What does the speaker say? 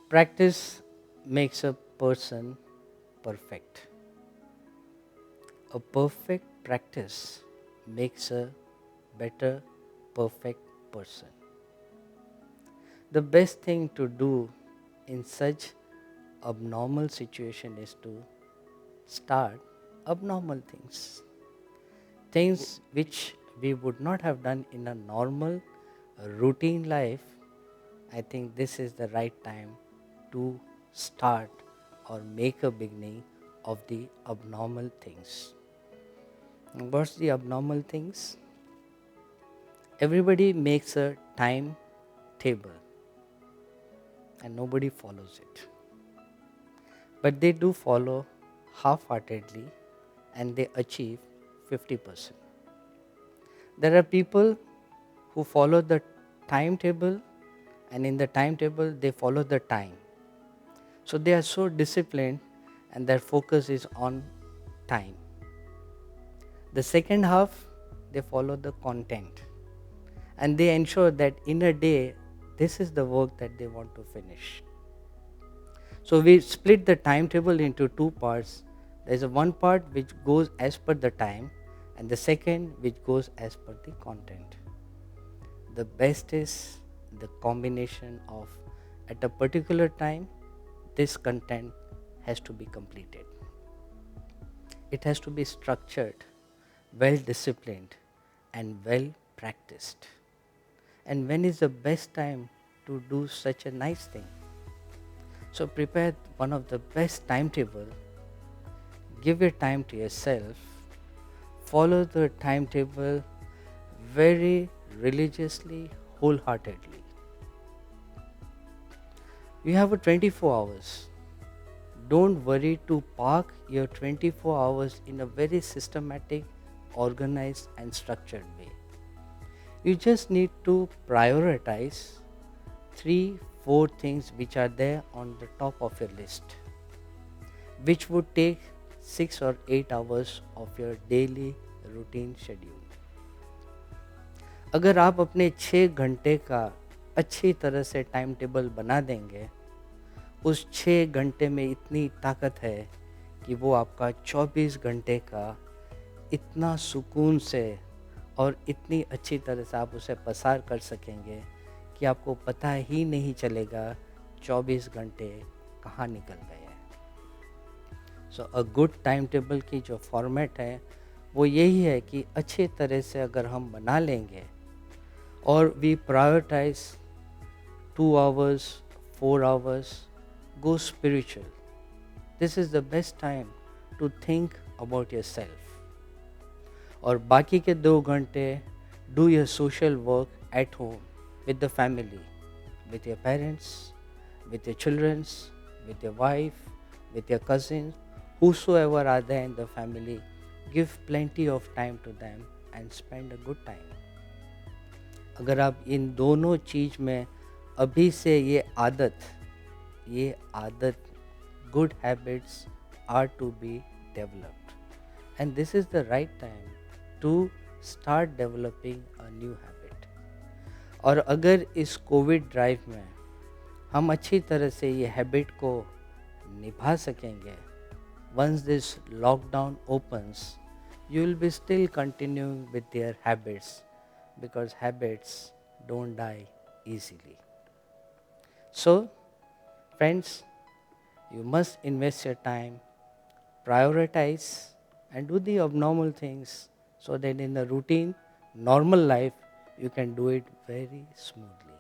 Practice makes a person perfect. A perfect practice makes a better, perfect person. The best thing to do in such abnormal situation is to start abnormal things. Things which we would not have done in a normal routine life. I think this is the right time to start or make a beginning of the abnormal things. What's the abnormal things? Everybody makes a time table and nobody follows it. But they do follow half-heartedly and they achieve 50%. There are people who follow the timetable and in the timetable they follow the time. So they are so disciplined and their focus is on time. The second half, they follow the content and they ensure that in a day, this is the work that they want to finish. So we split the timetable into two parts. There is a one part which goes as per the time and the second which goes as per the content. The best is the combination of at a particular time, this content has to be completed. It has to be structured, well disciplined, and well practiced. And when is the best time to do such a nice thing? So prepare one of the best timetable, give your time to yourself, follow the timetable very religiously, wholeheartedly. You have a 24 hours. Don't worry to park your 24 hours in a very systematic, organized and structured way. You just need to prioritize 3-4 things which are there on the top of your list, which would take 6 or 8 hours of your daily routine schedule. अगर आप अपने 6 घंटे का अच्छी तरह से time table बना देंगे, उस 6 घंटे में इतनी ताकत है कि वो आपका 24 घंटे का इतना सुकून से और इतनी अच्छी तरह से आप उसे पसार कर सकेंगे कि आपको पता ही नहीं चलेगा 24 घंटे कहाँ निकल गए हैं. सो अ गुड टाइम टेबल की जो फॉर्मेट है वो यही है कि अच्छे तरह से अगर हम बना लेंगे और we prioritise 2 hours 4 hours go spiritual. This is the best time to think about yourself. और बाकी के 2 घंटे do your social work at home with the family, with your parents, with your childrens, with your wife, with your cousins, whosoever are there in the family, give plenty of time to them and spend a good time. अगर आप इन दोनों चीज़ में अभी से ये आदत good habits are to be developed and this is the right time to start developing a new habit. और अगर इस कोविड ड्राइव में हम अच्छी तरह से ये हैबिट को निभा सकेंगे, once this lockdown opens, you will be still continuing with their habits because habits don't die easily. So, friends, you must invest your time, prioritize, and do the abnormal things so that in the routine, normal life, you can do it very smoothly.